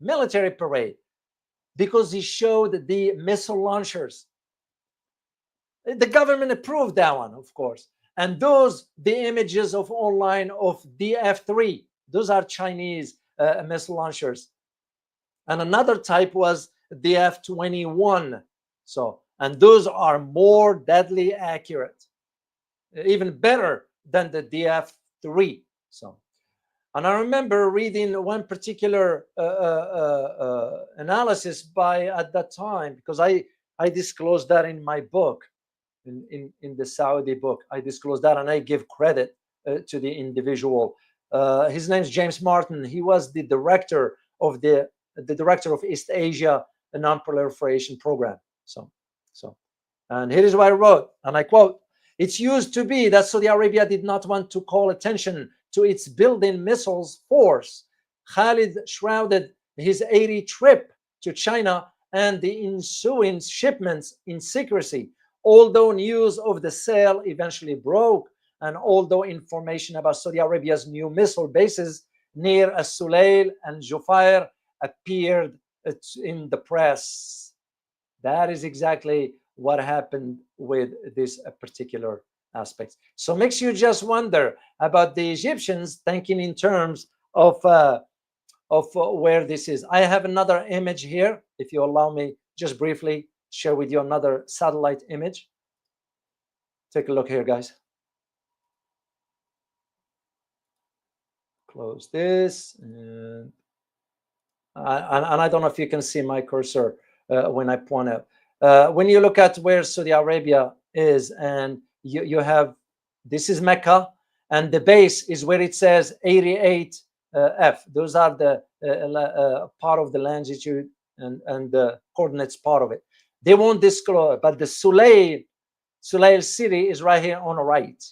military parade, because he showed the missile launchers. The government approved that one, of course. And those, the images of online of DF3, those are Chinese missile launchers. And another type was DF21. So, and those are more deadly accurate, even better than the DF3. So, and I remember reading one particular analysis by at that time, because I disclosed that in my book. In the Saudi book, I disclose that, and I give credit to the individual. His name's James Martin. He was the director of the director of East Asia Non-Proliferation Program. So, and here is what I wrote, and I quote: "It's used to be that Saudi Arabia did not want to call attention to its building missiles force. Khalid shrouded his 80 trip to China and the ensuing shipments in secrecy. Although news of the sale eventually broke, and although information about Saudi Arabia's new missile bases near As-Sulail and Jufair appeared in the press." That is exactly what happened with this particular aspect. So makes you just wonder about the Egyptians thinking in terms of where this is. I have another image here, if you allow me just briefly share with you another satellite image. Take a look here, guys. Close this, and I don't know if you can see my cursor when I point out. When you look at where Saudi Arabia is, and you have, this is Mecca, and the base is where it says 88 F. Those are the part of the longitude and the coordinates part of it. They won't disclose, but the Sulail city is right here on the right.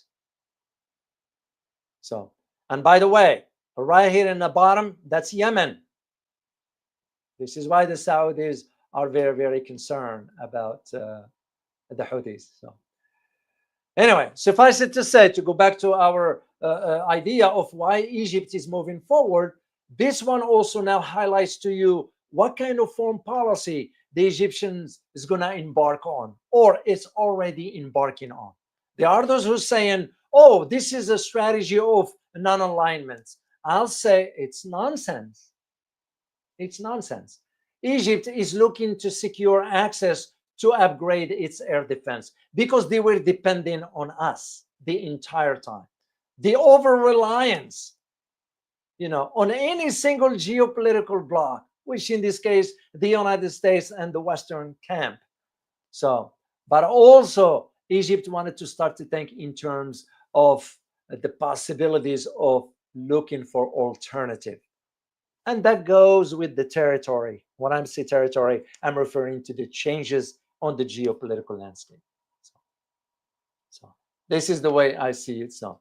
So, and by the way, right here in the bottom, that's Yemen. This is why the Saudis are very, very concerned about the Houthis. So, anyway, suffice it to say, to go back to our idea of why Egypt is moving forward, this one also now highlights to you what kind of foreign policy the Egyptians is going to embark on, or it's already embarking on. There are those who are saying, oh, this is a strategy of non-alignment. I'll say it's nonsense. It's nonsense. Egypt is looking to secure access to upgrade its air defense because they were depending on us the entire time. The over-reliance, on any single geopolitical bloc, which in this case, the United States and the Western camp. So, but also Egypt wanted to start to think in terms of the possibilities of looking for alternative. And that goes with the territory. When I'm saying territory, I'm referring to the changes on the geopolitical landscape. So this is the way I see it. So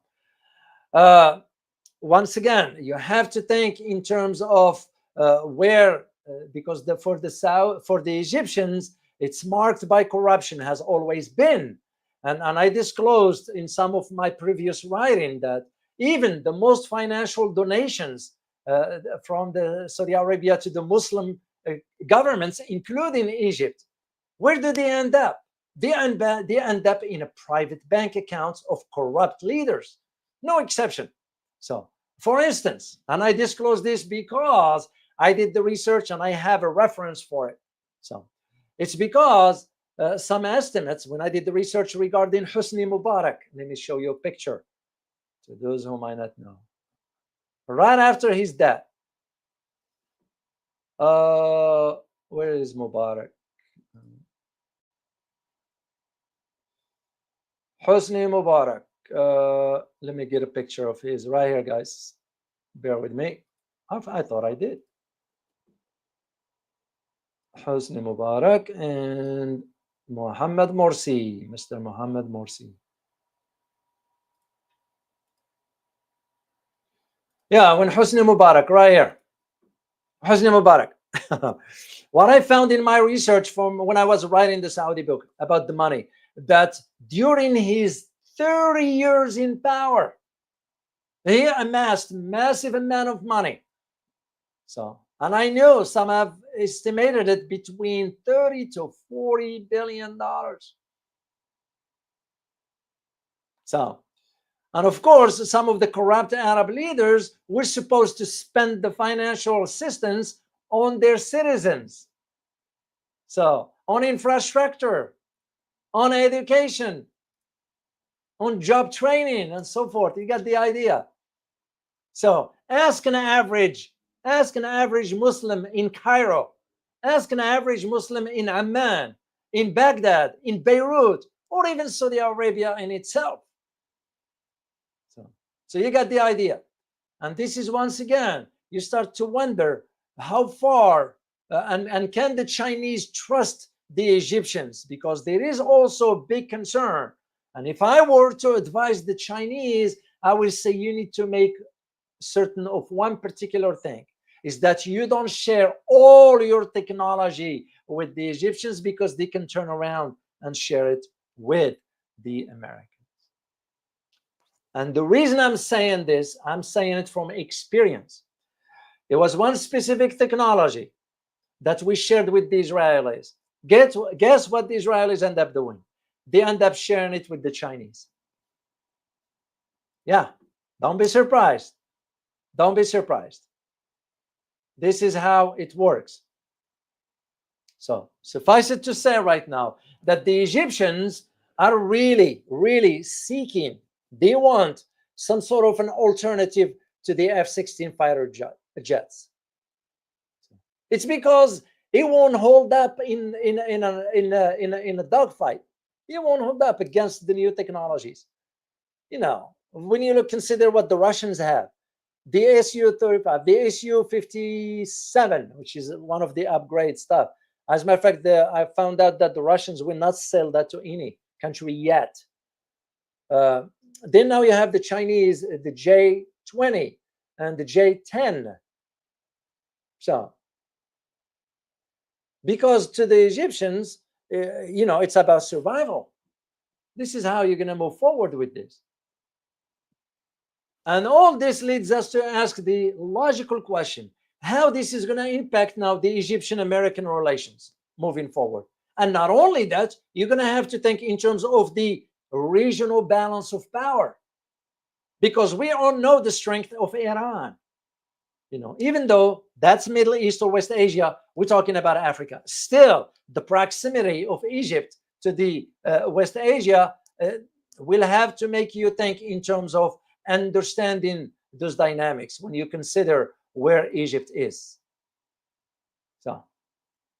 once again, you have to think in terms of where, because for the Egyptians, it's marked by corruption, has always been. And I disclosed in some of my previous writing that even the most financial donations from the Saudi Arabia to the Muslim governments, including Egypt, where do they end up? They end up in a private bank accounts of corrupt leaders, no exception. So, for instance, and I disclose this because I did the research and I have a reference for it. So, it's because some estimates when I did the research regarding Hosni Mubarak. Let me show you a picture to those who might not know. Right after his death, where is Mubarak? Hosni Mubarak. Let me get a picture of his right here, guys. Bear with me. I thought I did. Hosni Mubarak and Mohammed Morsi, Mr. Mohammed Morsi. Yeah, when Hosni Mubarak, right here. Hosni Mubarak. What I found in my research from when I was writing the Saudi book about the money, that during his 30 years in power, he amassed massive amount of money. So, and I know some have estimated it between 30 to 40 billion dollars. So, and of course, some of the corrupt Arab leaders were supposed to spend the financial assistance on their citizens. So, on infrastructure, on education, on job training, and so forth. You got the idea. So, ask an average Muslim in Cairo, ask an average Muslim in Amman, in Baghdad, in Beirut, or even Saudi Arabia in itself. So you got the idea. And this is, once again, you start to wonder how far and can the Chinese trust the Egyptians, because there is also a big concern. And if I were to advise the Chinese, I would say you need to make certain of one particular thing, is that you don't share all your technology with the Egyptians, because they can turn around and share it with the Americans. And the reason I'm saying this, I'm saying it from experience. There was one specific technology that we shared with the Israelis. Guess what the Israelis end up doing? They end up sharing it with the Chinese. Yeah, don't be surprised. Don't be surprised. This is how it works. So suffice it to say right now that the Egyptians are really, really seeking, they want some sort of an alternative to the F-16 fighter jets. It's because it won't hold up in a dogfight. It won't hold up against the new technologies. You know, when you consider what the Russians have, the Su-35, the Su-57, which is one of the upgrade stuff. As a matter of fact, I found out that the Russians will not sell that to any country yet. Then now you have the Chinese, the J-20 and the J-10. So, because to the Egyptians, you know, it's about survival. This is how you're going to move forward with this. And all this leads us to ask the logical question, how this is going to impact now the Egyptian-American relations moving forward. And not only that, you're going to have to think in terms of the regional balance of power, because we all know the strength of Iran. You know, even though that's Middle East or West Asia, we're talking about Africa. Still, the proximity of Egypt to the West Asia will have to make you think in terms of understanding those dynamics when you consider where Egypt is. So,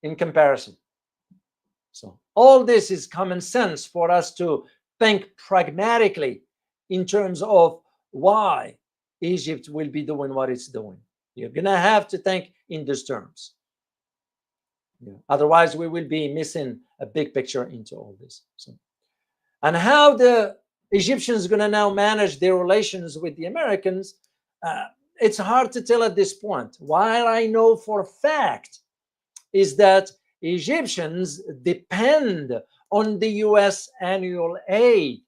in comparison. So, all this is common sense for us to think pragmatically in terms of why Egypt will be doing what it's doing. You're going to have to think in those terms. Yeah. Otherwise, we will be missing a big picture into all this. So, and how the Egyptians are going to now manage their relations with the Americans, it's hard to tell at this point. While I know for a fact is that Egyptians depend on the US annual aid.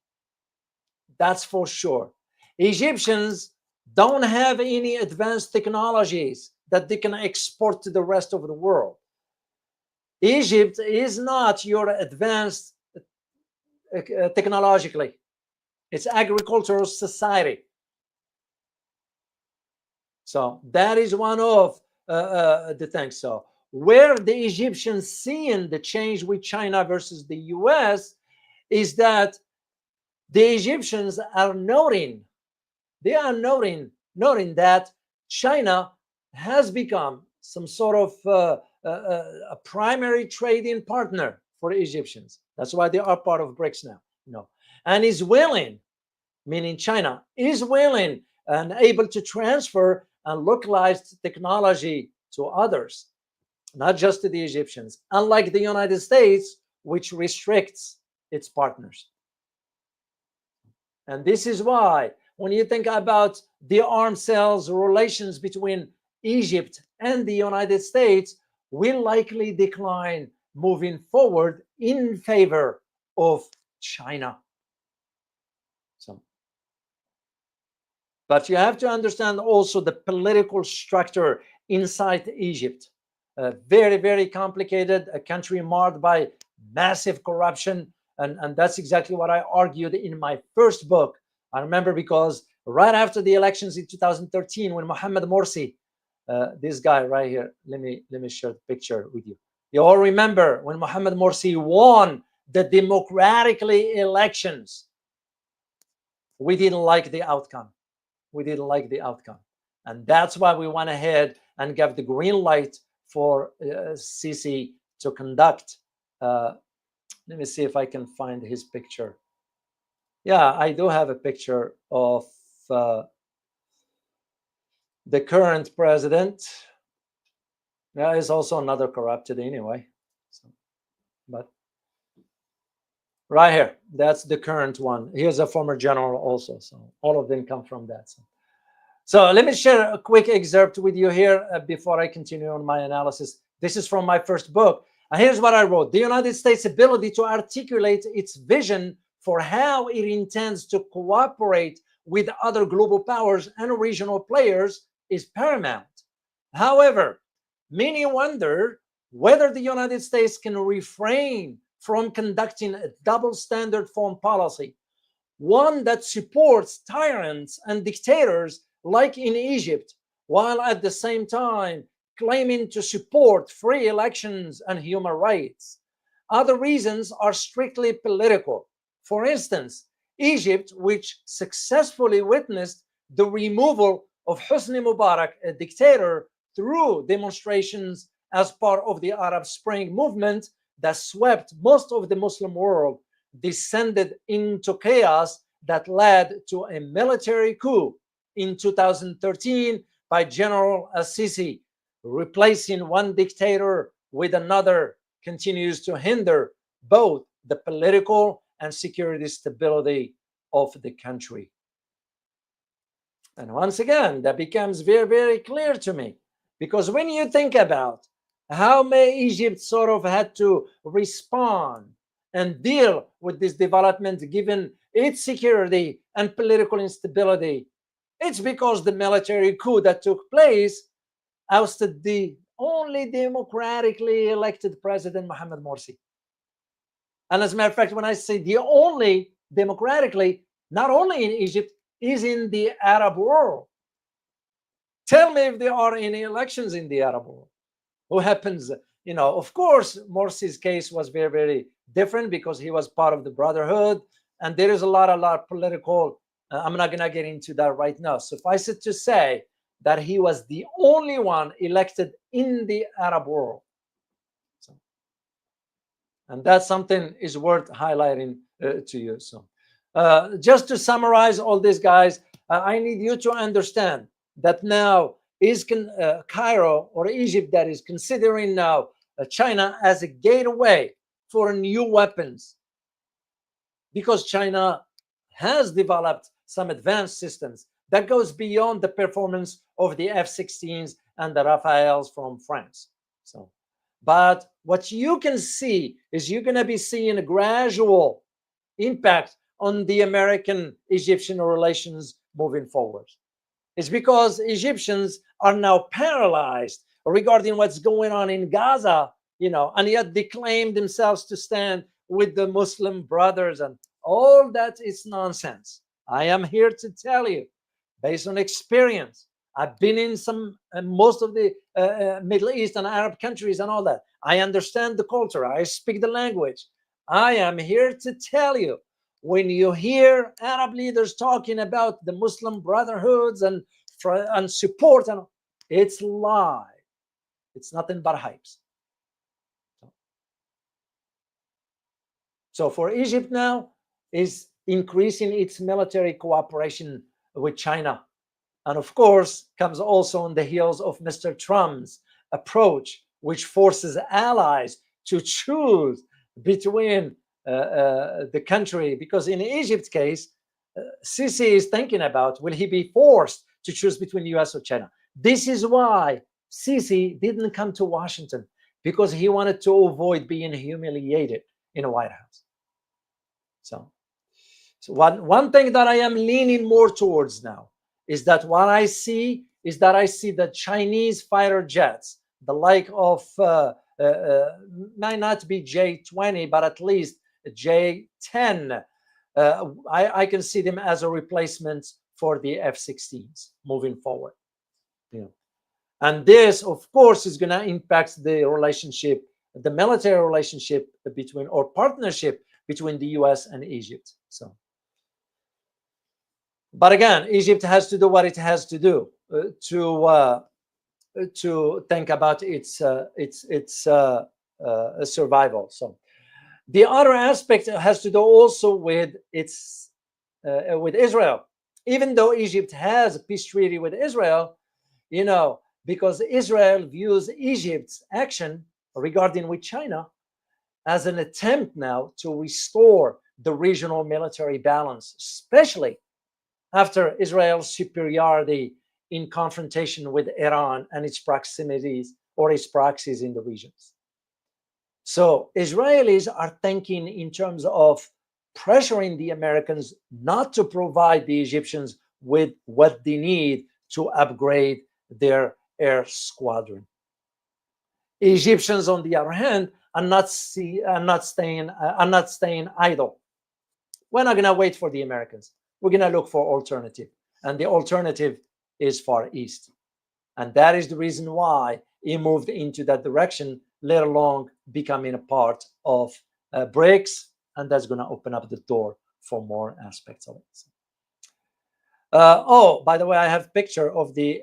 That's for sure. Egyptians don't have any advanced technologies that they can export to the rest of the world. Egypt is not your advanced technologically. It's agricultural society. So that is one of the things. So where the Egyptians seeing the change with China versus the US is that the Egyptians are noting, noting that China has become some sort of a primary trading partner for the Egyptians. That's why they are part of BRICS now, and is willing, meaning China, is willing and able to transfer and localized technology to others, not just to the Egyptians, unlike the United States, which restricts its partners. And this is why, when you think about the arms sales relations between Egypt and the United States, will likely decline moving forward in favor of China. But you have to understand also the political structure inside Egypt. Very, very complicated, a country marred by massive corruption. And that's exactly what I argued in my first book. I remember, because right after the elections in 2013, when Mohammed Morsi, this guy right here, let me share the picture with you. You all remember when Mohammed Morsi won the democratically elections. We didn't like the outcome. And that's why we went ahead and gave the green light for Sisi to conduct. Let me see if I can find his picture. Yeah, I do have a picture of the current president. Yeah, he's also another corrupted anyway. But right here, that's the current one. He is a former general also, so all of them come from that. So let me share a quick excerpt with you here before I continue on my analysis. This is from my first book. And here's what I wrote. The United States' ability to articulate its vision for how it intends to cooperate with other global powers and regional players is paramount. However, many wonder whether the United States can refrain from conducting a double standard foreign policy, one that supports tyrants and dictators like in Egypt, while at the same time claiming to support free elections and human rights. Other reasons are strictly political. For instance, Egypt, which successfully witnessed the removal of Hosni Mubarak, a dictator, through demonstrations as part of the Arab Spring movement that swept most of the Muslim world, descended into chaos that led to a military coup in 2013 by General Sisi. Replacing one dictator with another continues to hinder both the political and security stability of the country. And once again, that becomes very, very clear to me, because when you think about how may Egypt sort of had to respond and deal with this development given its security and political instability, it's because the military coup that took place ousted the only democratically elected president, Mohammed Morsi. And as a matter of fact, when I say the only democratically, not only in Egypt, is in the Arab world. Tell me if there are any elections in the Arab world. Who happens, of course, Morsi's case was very, very different because he was part of the Brotherhood. And there is a lot of political, I'm not going to get into that right now. Suffice it to say that he was the only one elected in the Arab world. And that's something is worth highlighting to you. So just to summarize all this, guys, I need you to understand that now is Cairo or Egypt that is considering now China as a gateway for new weapons, because China has developed some advanced systems that goes beyond the performance of the F-16s and the Rafales from France. So, but what you can see is you're going to be seeing a gradual impact on the American-Egyptian relations moving forward. It's because Egyptians are now paralyzed regarding what's going on in Gaza, and yet they claim themselves to stand with the Muslim brothers, and all that is nonsense. I am here to tell you, based on experience, I've been in some most of the Middle East and Arab countries and all that. I understand the culture. I speak the language. I am here to tell you, when you hear Arab leaders talking about the Muslim brotherhoods and support, and it's lie. It's nothing but hypes. So for Egypt now is increasing its military cooperation with China. And of course, comes also on the heels of Mr. Trump's approach, which forces allies to choose between the country. Because in Egypt's case, Sisi is thinking about, will he be forced to choose between US or China? This is why Sisi didn't come to Washington, because he wanted to avoid being humiliated in the White House. So one thing that I am leaning more towards now is that what I see is that I see the Chinese fighter jets, the like of might not be J-20, but at least J-10. I can see them as a replacement for the F-16s moving forward. And this, of course, is going to impact the relationship, the military relationship between, or partnership between the US and Egypt. So, but again, Egypt has to do what it has to do to think about its survival. So, the other aspect has to do also with its with Israel. Even though Egypt has a peace treaty with Israel, because Israel views Egypt's action regarding with China as an attempt now to restore the regional military balance, especially after Israel's superiority in confrontation with Iran and its proximities or its proxies in the regions. So Israelis are thinking in terms of pressuring the Americans not to provide the Egyptians with what they need to upgrade their air squadron. Egyptians, on the other hand, are not staying idle. We're not going to wait for the Americans. We're going to look for alternative, and the alternative is Far East, and that is the reason why he moved into that direction, let alone becoming a part of BRICS, and that's going to open up the door for more aspects of it. Oh, by the way, I have a picture of the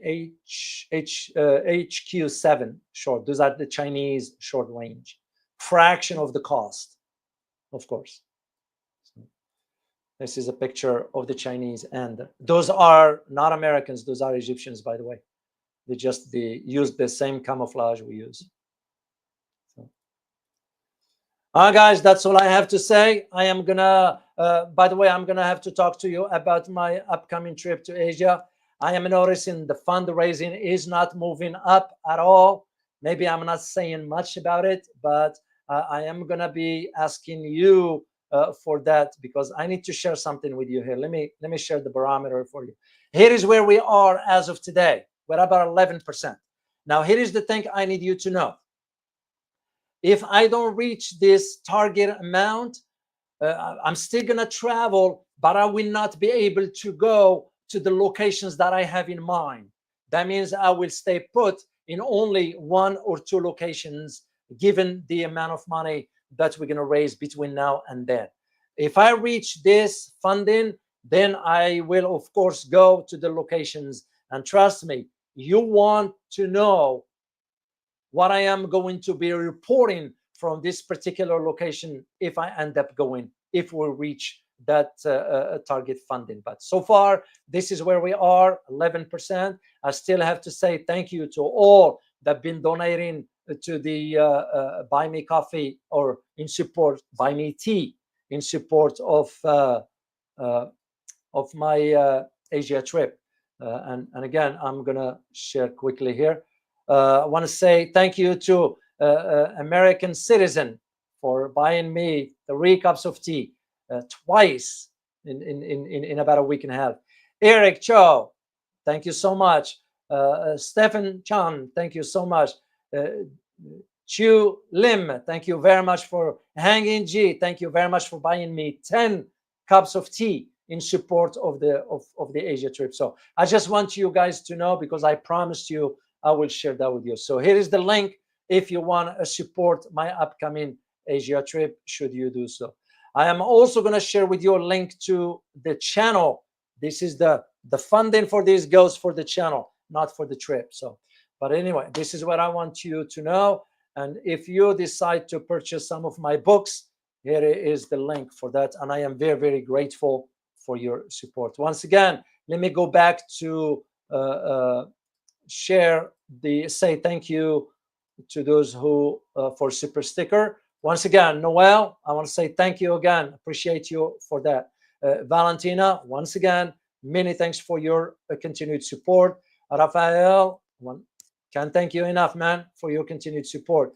HQ-7 short. Those are the Chinese short range, fraction of the cost, of course. So this is a picture of the Chinese, and those are not Americans. Those are Egyptians, by the way. They use the same camouflage we use. So. Guys, that's all I have to say. I am gonna, by the way, I'm gonna have to talk to you about my upcoming trip to Asia. I am noticing the fundraising is not moving up at all. Maybe I'm not saying much about it, but I am gonna be asking you for that, because I need to share something with you here. Let me share the barometer for you. Here is where we are as of today. We're about 11%. Now, here is the thing I need you to know. If I don't reach this target amount, I'm still going to travel, but I will not be able to go to the locations that I have in mind. That means I will stay put in only 1 or 2 locations, given the amount of money that we're going to raise between now and then. If I reach this funding, then I will, of course, go to the locations. And trust me, you want to know what I am going to be reporting from this particular location if I end up going, if we reach that target funding. But so far, this is where we are, 11%. I still have to say thank you to all that have been donating to the Buy Me Coffee, or in support, Buy Me Tea, in support of my Asia trip. And again, I'm going to share quickly here. I want to say thank you to American Citizen for buying me 3 cups of tea twice in about a week and a half. Eric Cho, thank you so much. Stephen Chan, thank you so much. Chu Lim, thank you very much for hanging. G, thank you very much for buying me 10 cups of tea in support of the Asia trip. So I just want you guys to know, because I promised you I will share that with you. So here is the link if you want to support my upcoming Asia trip, should you do so. I am also going to share with you a link to the channel. This is the funding for this goes for the channel, not for the trip. So, but anyway, this is what I want you to know. And if you decide to purchase some of my books, here is the link for that. And I am very, very grateful for your support. Once again, let me go back to say thank you to those who for super sticker. Once again, Noel, I want to say thank you again. Appreciate you for that. Valentina, once again, many thanks for your continued support. Rafael, can't thank you enough, man, for your continued support.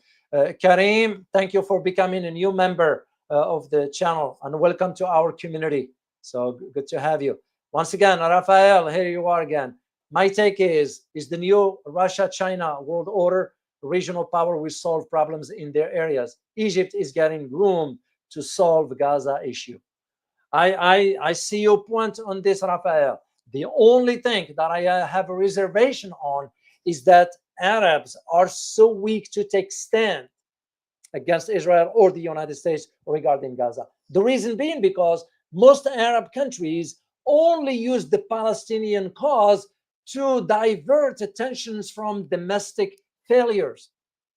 Karim, thank you for becoming a new member of the channel, and welcome to our community. So good to have you. Once again, Rafael, here you are again. My take is the new Russia-China world order regional power will solve problems in their areas. Egypt is getting room to solve the Gaza issue. I see your point on this, Rafael. The only thing that I have a reservation on is that Arabs are so weak to take stand against Israel or the United States regarding Gaza. The reason being because most Arab countries only use the Palestinian cause to divert attentions from domestic failures,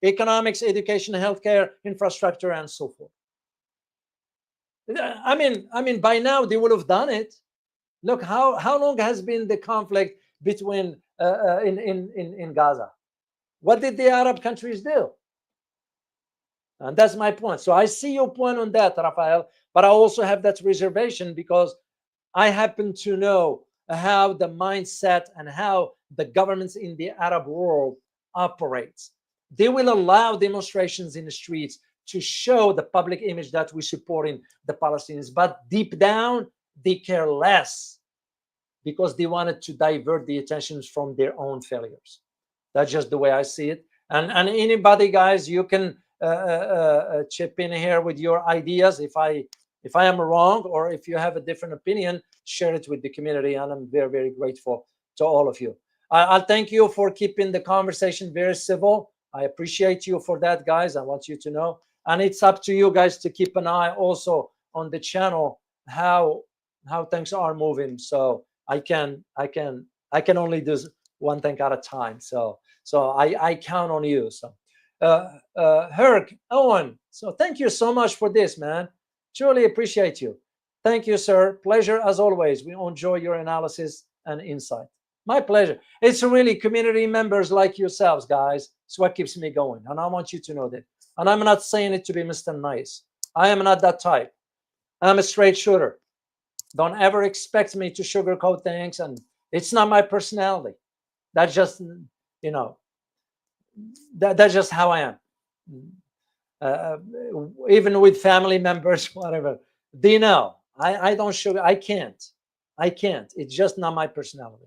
economics, education, healthcare, infrastructure, and so forth. I mean, by now they would have done it. Look, how long has been the conflict between in Gaza? What did the Arab countries do? And that's my point. So I see your point on that, Rafael, but I also have that reservation because I happen to know how the mindset and how the governments in the Arab world operates. They will allow demonstrations in the streets to show the public image that we're supporting the Palestinians, but deep down, they care less because they wanted to divert the attentions from their own failures. That's just the way I see it. And anybody, guys, you can chip in here with your ideas. If I am wrong or if you have a different opinion, share it with the community, and I'm very, very grateful to all of you. I'll thank you for keeping the conversation very civil. I appreciate you for that, guys. I want you to know, and it's up to you guys to keep an eye also on the channel how things are moving. So I can only do one thing at a time. So I count on you. So Herc, Owen, so thank you so much for this, man. Truly appreciate you. Thank you, sir. Pleasure as always. We enjoy your analysis and insight. My pleasure. It's really community members like yourselves, guys. It's what keeps me going. And I want you to know that. And I'm not saying it to be Mr. Nice. I am not that type. I'm a straight shooter. Don't ever expect me to sugarcoat things. And it's not my personality. That's just, that's just how I am. Even with family members, whatever, they know. I don't sugar. I can't. It's just not my personality.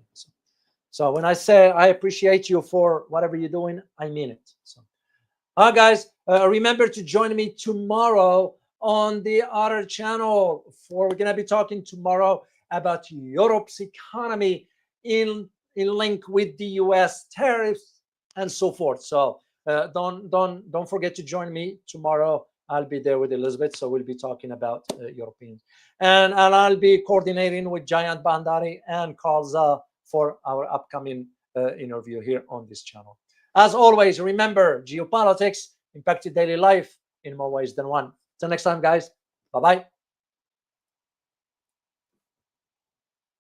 So when I say I appreciate you for whatever you're doing, I mean it. So, guys, remember to join me tomorrow on the other channel. We're gonna be talking tomorrow about Europe's economy in link with the U.S. tariffs and so forth. So don't forget to join me tomorrow. I'll be there with Elizabeth, so we'll be talking about Europeans, and I'll be coordinating with Giant Bandari and Kalza for our upcoming interview here on this channel. As always, remember, geopolitics impact your daily life in more ways than one. Till next time, guys. Bye-bye.